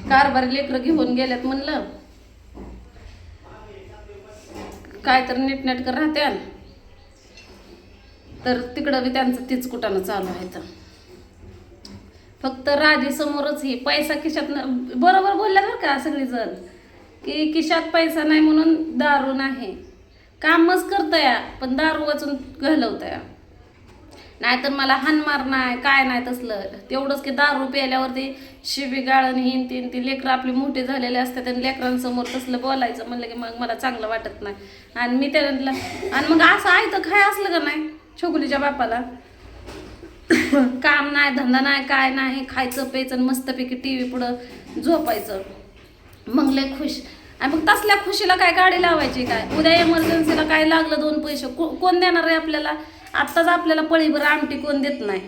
कारभारी लेकरं घेऊन गेल्यात म्हणलं काय तर नीटनेटकं राहत्यान, तर तिकडं बी त्यांचं तीच कुटानं चालू आहे. तर फक्त राजी समोरच ही पैसा खिशात बरोबर बोलल्या बरं का सगळीजण, की खिशात पैसा नाही म्हणून दारू नाही. कामच करतया पण दारू वाचून घालवतया. नाहीतर मला हानमार नाही काय नाही तसलं. तेवढंच की दारू प्यायल्यावरती शिबी गाळण हिन तीन ती लेकरं आपली मोठे झालेले असतात आणि लेकरांसमोर तसलं बोलायचं म्हणलं की मग मला चांगलं वाटत नाही. आणि मी त्याला आणि मग असं आहे तर काय असलं का नाही छोकुलीच्या बापाला काम नाही धंदा नाही काय नाही, खायचं प्यायचं मस्तपैकी टी व्ही पुढं झोपायचं, मग लय खुश. आणि मग तसल्या खुशीला काय गाडी लावायची काय, उद्या इमर्जन्सीला काय लागलं 2 पैसे कोण देणार आहे आपल्याला. आत्ताच आपल्याला पळीभर आमटी कोण देत नाही,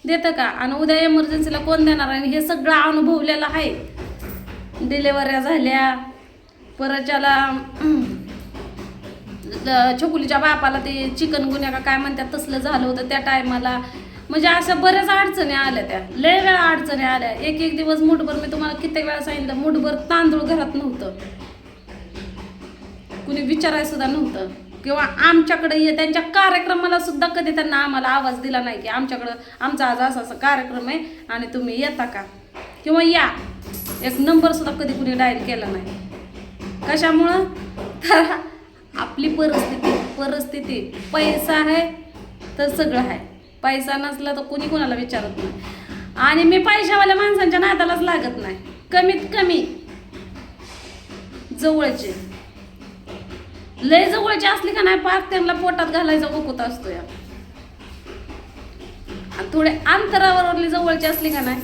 देतं का. आणि उद्या इमर्जन्सीला कोण देणार आहे. हे सगळं अनुभवलेलं आहे. डिलेवऱ्या झाल्या, परत ज्याला छोकुलीच्या बापाला ते चिकनगुन्या का काय म्हणतात तसलं झालं होतं त्या टायमाला. म्हणजे अशा बऱ्याच अडचणी आल्या, त्या लय वेळा अडचणी आल्या. एक दिवस मुठभर, मी तुम्हाला किती वेळा सांगितलं, मुठभर तांदूळ घरात नव्हतं, कुणी विचारायला सुद्धा नव्हतं. किंवा आमच्याकडे ये त्यांच्या कार्यक्रमाला सुद्धा कधी त्यांना आम्हाला आवाज दिला नाही की आमच्याकडं आमचा आज असा असा कार्यक्रम आहे आणि तुम्ही येता का, किंवा या एक नंबर सुद्धा कधी कुणी डायल केला नाही. कशामुळं तर आपली परिस्थिती पैसा आहे तर सगळं आहे, पैसा नसला तर कुणी कोणाला विचारत नाही. आणि मी पैशावाल्या माणसांच्या नादालाच लागत नाही. कमीत कमी जवळचे, लय जवळची असली का नाही पाक त्यांना पोटात घालायचा वकुत असतो या. आणि थोडे अंतरावरली जवळची असली का नाही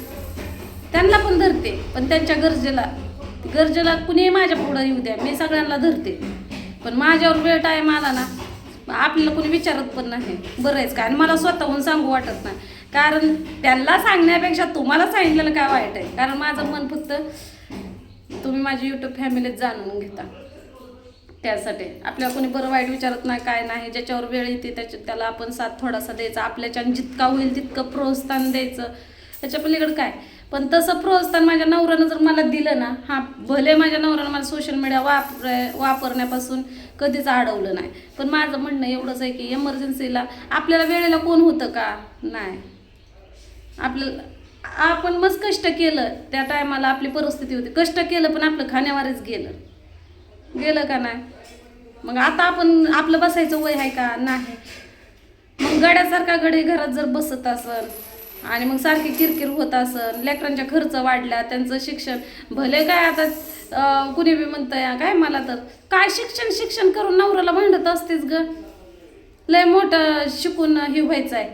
त्यांना पण धरते, पण त्यांच्या गरजेला कुणी माझ्या पुढं येऊ द्या, मी सगळ्यांना धरते. पण माझ्यावर वेळ टाईम आला ना आपल्याला कोणी विचारत पण नाही. बरं आहेच का. आणि मला स्वतःहून सांगू वाटत नाही, कारण त्यांना सांगण्यापेक्षा तुम्हाला सांगितलेलं काय वाईट आहे. कारण माझं मन फक्त तुम्ही माझी यूट्यूब फॅमिलीत जाणून घेता, त्यासाठी आपल्याला कोणी बरं वाईट विचारत नाही काय नाही. ज्याच्यावर वेळ येते त्याला आपण साथ थोडासा द्यायचा, आपल्याच्यानं जितका होईल तितकं प्रोत्साहन द्यायचं, त्याच्या पलीकडे काय. पण तसं प्रोत्साहन माझ्या नवऱ्यानं जर मला दिलं ना, हा भले माझ्या नवऱ्यानं मला सोशल मीडिया वापरण्यापासून कधीच अडवलं नाही. पण माझं म्हणणं एवढंच आहे की इमर्जन्सीला आपल्याला वेळेला कोण होतं का नाही. आपण मस्त कष्ट केलं त्या टायमाला, आपली परिस्थिती होती, कष्ट केलं पण आपलं खाण्यावरच गेलं का नाही. मग आता आपलं बसायचं वय आहे का नाही. मग गड्यासारखा गडी घरात जर बसत असल आणि मग सारखी किरकिर होत असल, लेकरांच्या खर्च वाढल्या, त्यांचं शिक्षण भले काय आता कुणी बी म्हणतं काय मला तर काय शिक्षण करून नवऱ्याला भांडत असतेच ग, लय मोठं शिकून हे व्हायचं आहे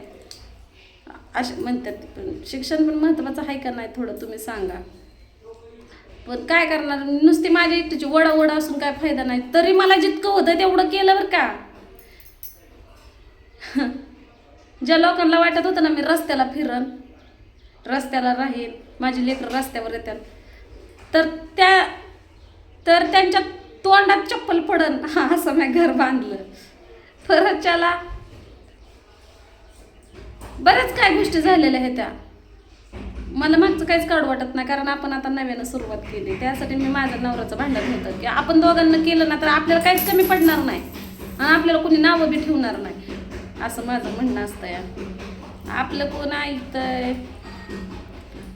असे म्हणतात. पण शिक्षण पण महत्त्वाचं आहे का नाही थोडं तुम्ही सांगा. पण काय करणार, नुसती माझ्या एकटीची वडा असून काय फायदा नाही. तरी मला जितकं होतं तेवढं केलं बरं का. ज्या लोकांना वाटत होतं ना मी रस्त्याला फिरन, रस्त्याला राहीन, माझी लेकरं रस्त्यावर येतात, तर त्यांच्या तोंडात चप्पल पडन असं मी घर बांधलं. परत त्याला बऱ्याच काय गोष्टी झालेल्या आहेत त्या. मला मागचं काहीच काढू वाटत नाही, कारण आपण आता नव्यानं सुरुवात केली. त्यासाठी मी माझ्या नवऱ्याचं भांडण होतं की आपण दोघांना केलं ना तर आपल्याला काहीच कमी पडणार नाही आणि आपल्याला कोणी नावं बी ठेवणार नाही, असं माझं म्हणणं असतं या. आपलं कोण ऐकतंय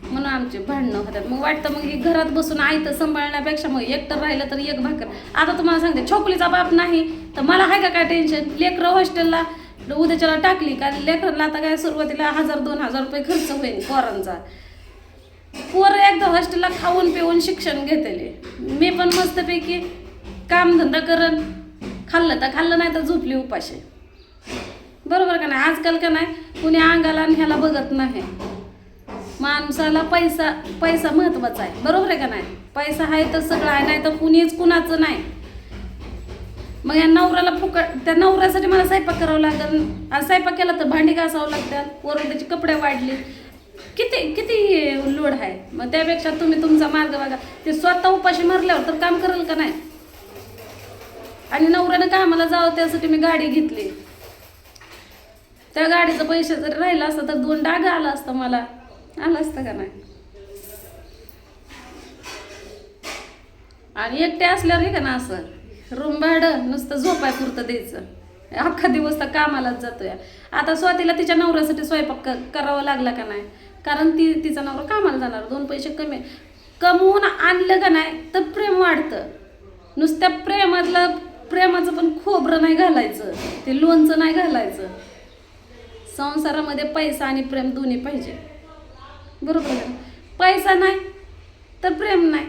म्हणून आमचे भांडणं होतात. मग वाटतं मग घरात बसून आयतं सांभाळण्यापेक्षा मग एकटं राहिलं तर एक भाकर. आता तुम्हाला सांगते, छोकुलीचा बाप नाही तर मला आहे का काय टेन्शन. लेकरं हॉस्टेलला उद्याच्याला टाकली का लेकरांना आता काय सुरुवातीला 1000-2000 रुपये खर्च होईल पोरांचा. पोरं एकदा हॉस्टेलला खाऊन पिऊन शिक्षण घेतले. मी पण मस्तपैकी कामधंदा करण, खाल्लं तर खाल्लं नाही तर झोपली उपाशी. बरोबर का नाही. आजकाल का नाही कुणी अंगाला आणि ह्याला बघत नाही. माणसाला पैसा महत्वाचा आहे. बरोबर आहे का नाही. पैसा आहे तर सगळं आहे, नाही तर कुणीच कुणाचं नाही. मग या नवऱ्याला त्या नवऱ्यासाठी मला स्वयंपाक करावं लागेल आणि स्वयंपाक केला तर भांडी घासावं लागतात, वरून त्याचे कपडे वाढले, किती लोड आहे. मग त्यापेक्षा तुम्ही तुमचा मार्ग बघा. ते स्वतः उपाशी मारल्यावर तर काम करेल का नाही. आणि नवऱ्यानं कामाला जावं त्यासाठी मी गाडी घेतली. त्या गाडीचं पैसे जर राहिलं असतं तर 2 डाग आला असतं, मला आलं असतं का नाही. आणि एकटे असल्यावर हे का ना असं रूम भाडं नुसतं झोपाय पुरतं द्यायचं, अख्खा दिवस तर कामालाच जातोय. आता स्वातीला तिच्या नवऱ्यासाठी स्वयंपाक करावा लागला का नाही, कारण तिचा नवरा कामाला जाणार, 2 पैसे कमवून आणलं का नाही तर प्रेम वाढतं. नुसत्या प्रेमाचं पण खोबरं नाही घालायचं, ते लोणचं नाही घालायचं. संसारामध्ये पैसा आणि प्रेम दोन्ही पाहिजे, बरोबर आहे. पैसा नाही तर प्रेम नाही.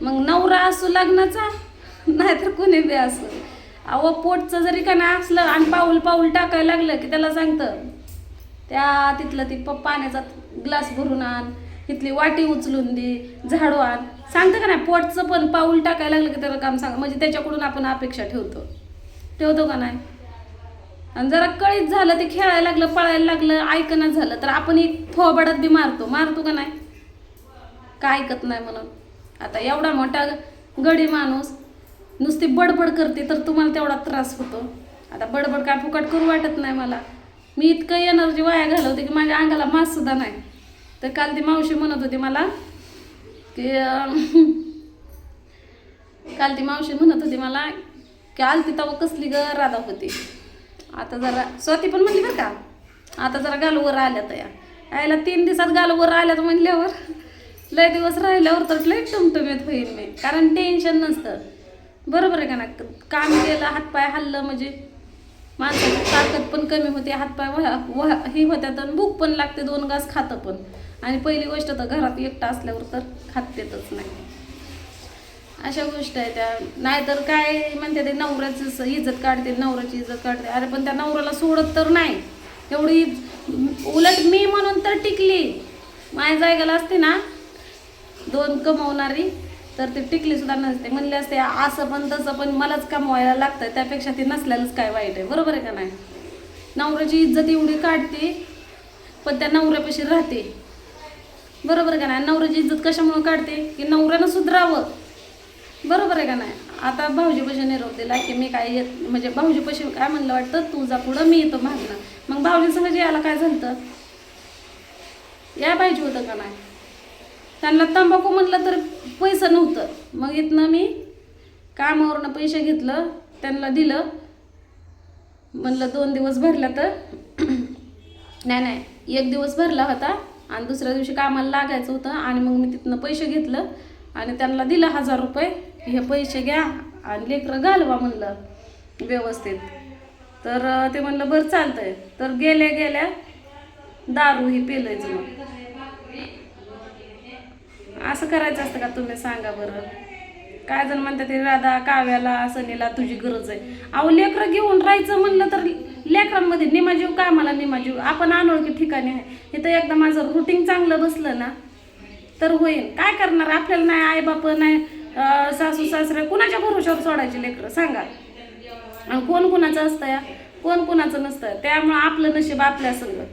मग नवरा असू लग्नाचा नाहीतर कोणी बी असू, अहो पोटचं जरी का नाही असलं आणि पाऊल पाऊल टाकायला लागलं की त्याला सांगतं त्या तिथलं ती पाण्याचा ग्लास भरून आण, तिथली वाटी उचलून दे, झाडू आण, सांगतं का नाही. पोटचं पण पाऊल टाकायला लागलं की त्याला काम सांग, म्हणजे त्याच्याकडून आपण अपेक्षा ठेवतो का नाही. आणि जरा कळीत झालं, ते खेळायला लागलं, पळायला लागलं, ऐकणं झालं तर आपण एक थोबाडात बी मारतो का नाही, काय ऐकत नाही म्हणून. आता एवढा मोठा गडी माणूस नुसती बडबड करते तर तुम्हाला तेवढा त्रास होतो. आता बडबड काय फुकट करू वाटत नाही मला. मी इतकं एनर्जी वाया घालवते की माझ्या अंगाला मास सुद्धा नाही. तर काल ती मावशी म्हणत होती मला की की आलती तेव्हा कसली ग राधा होती. आता जरा स्वाती पण म्हणली बरं का, आता जरा गालवर आल्या तर यायला 3 दिवसात गालवर आल्यात म्हणल्यावर लय दिवस राहिल्यावर तर लय टमटमीत होईल मी, कारण टेन्शन नसतं, बरोबर आहे का ना. काम केलं, हातपाय हल्लं म्हणजे माणसाची ताकद पण कमी होते, हातपाय ही होत्यात आणि भूक पण लागते, 2 घास खातं पण. आणि पहिली गोष्ट तर घरात एकटा असल्यावर तर खातेतच नाही. अशा गोष्ट आहे त्या. नाहीतर काय म्हणते ते नवऱ्याचं इज्जत काढते, नवऱ्याची इज्जत काढते. अरे पण त्या नवऱ्याला सोडत तर नाही एवढी, उलट मी म्हणून तर टिकली. माझ्या जायगाला असते ना 2 कमवणारी तर ती टिकली सुद्धा नसते. म्हणले असते असं पण तसं पण मलाच कमवायला लागतं, त्यापेक्षा ती नसल्यालाच काय वाईट आहे, बरोबर आहे का नाही. नवऱ्याची इज्जत एवढी काढते पण त्या नवऱ्यापाशी राहते, बरोबर आहे का नाही. नवऱ्याची इज्जत कशामुळे काढते की नवऱ्यानं सुधरावं, बरोबर आहे का नाही. आता भाऊजीपाशी निरोप दिला की मी काय येत, म्हणजे भाऊजीपाशी काय म्हणलं वाटतं तुझा पुढं मी येतो मागणं. मग भाऊजी संग यायला काय झालं, या पाहिजे होतं का नाही. त्यांना तंबाखू म्हणलं तर पैसं नव्हतं, मग इथनं मी कामावरनं पैसे घेतलं, त्यांना दिलं, म्हणलं 2 दिवस भरला तर नाही 1 दिवस भरला होता आणि दुसऱ्या दिवशी कामाला लागायचं होतं. आणि मग मी तिथनं पैसे घेतलं आणि त्यांना दिलं 1000 रुपये, हे पैसे घ्या आणि लेकरं घालवा म्हणलं व्यवस्थित. तर ते म्हणलं बरं चालतंय. तर गेल्या दारू ही पेलायचं. मग असं करायचं असतं का तुम्ही सांगा बरं. काय जण म्हणतात ते राधा काव्याला सनीला तुझी गरज आहे. अहो लेकरं घेऊन राहायचं म्हणलं तर लेकरांमध्ये निमाजीव कामाला निमाजीव, आपण अनोळखी ठिकाणी आहे. इथं एकदा माझं रुटीन चांगलं बसलं ना तर होईल. काय करणार, आपल्याला नाही आई बाप नाही सासू सासरे, कुणाच्या भरोशावर सोडायचे लेकरं सांगा. आणि कोण कुणाचं असतं या, कोण कुणाचं नसतं. त्यामुळं आपलं नशीब आपल्या संग.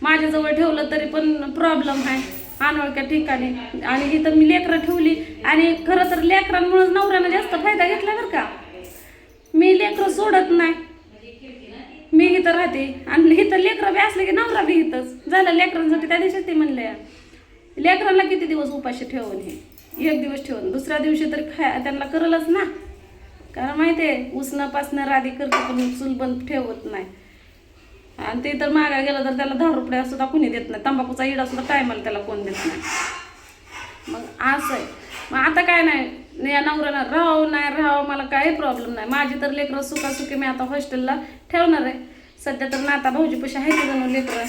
माझ्याजवळ ठेवलं तरी पण प्रॉब्लेम आहे अनोळख्या ठिकाणी. आणि इथं मी लेकरं ठेवली आणि खरं तर लेकरांमुळेच नवऱ्यानं जास्त फायदा घेतला बरं का. मी लेकरं सोडत नाही, मी इथं राहते आणि इथं लेकरं बी असले की नवरा बी इथंच झालं. लेकरांसाठी त्या दिवशी ते म्हणले लेकरांना किती दिवस उपाशी ठेवून, हे 1 दिवस ठेवून दुसऱ्या दिवशी तरी त्यांना करलच ना. कारण माहिती आहे उसणं पासणं राधी करते पण चूल बंद ठेवत नाही. आणि ते तर मागा गेलं तर त्याला 10 रुपये सुद्धा कोणी देत नाही, तंबाखूचा इडा सुद्धा टायमाला त्याला कोण देत नाही. मग असं आहे. मग आता काय नाही, या नवऱ्यानं राहावं मला काही प्रॉब्लेम नाही. माझी तर लेकरं सुखासुखी मी आता हॉस्टेलला ठेवणार आहे सध्या. तर नाता भाऊजीपाशी आहे की जणू लेकरं.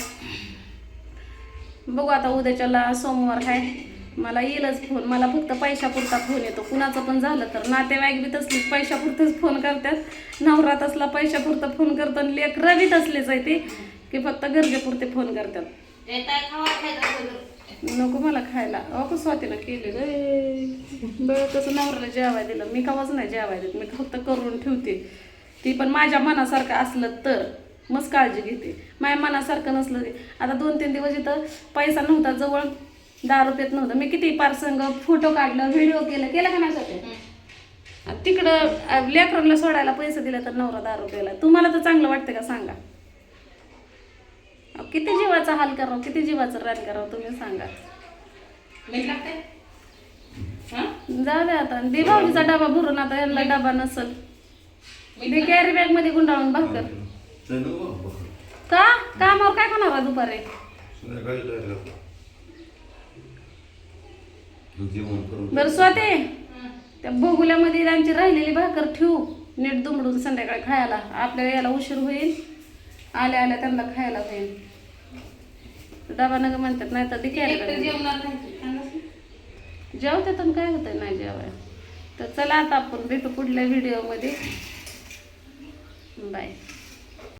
बघू आता उद्याच्याला सोमवार आहे, मला येईलच फोन. मला फक्त पैशापुरता फोन येतो. कुणाचं पण झालं तर नातेवाईक बी तसलीच पैशापुरतंच फोन करतात, नवरा तसला पैशापुरता फोन करतो आणि लेकरं बी तसलेच आहे ते की फक्त गरजेपुरते फोन करतात. नको मला खायला. अहो स्वातीनं केले रे तसं नवऱ्याला जेवाय दिलं. मी कवाच नाही जेवाय देत, मी फक्त करून ठेवते. ती पण माझ्या मनासारखं असलं तर मस्त काळजी घेते. माझ्या मनासारखं नसलं ते. आता 2-3 दिवस इथं पैसा नव्हता जवळ, 10 रुपयात नव्हतं. मी किती पारसंग फोटो काढलं, व्हिडिओ केलं का नाही. तिकडं लेकरांना सोडायला पैसे दिले तर नवरा 10 रुपयाला. तुम्हाला तर चांगलं वाटतं का सांगा. किती जीवाचा हाल करावं, किती जीवाचं रान करावं तुम्ही सांगा. जाऊ दे आता दे भाऊजीचा डबा भरून आता यांना डबा नसल दे कॅरी बॅग मध्ये गुंडाळून भाकर का कामावर काय करणार दुपारी बरं स्वाते त्या बघुल्यामध्ये त्यांची राहिलेली भाकर ठेवू नीट दुमडून संध्याकाळी खायला आपल्याला याला उशीर होईल आल्या आल्या त्यांना खायला होईल डबा नग म्हणतात नाही तर जेवते तर काय होतं नाही जेवाय तर चला आता आपण भेटू पुढल्या व्हिडिओमध्ये बाय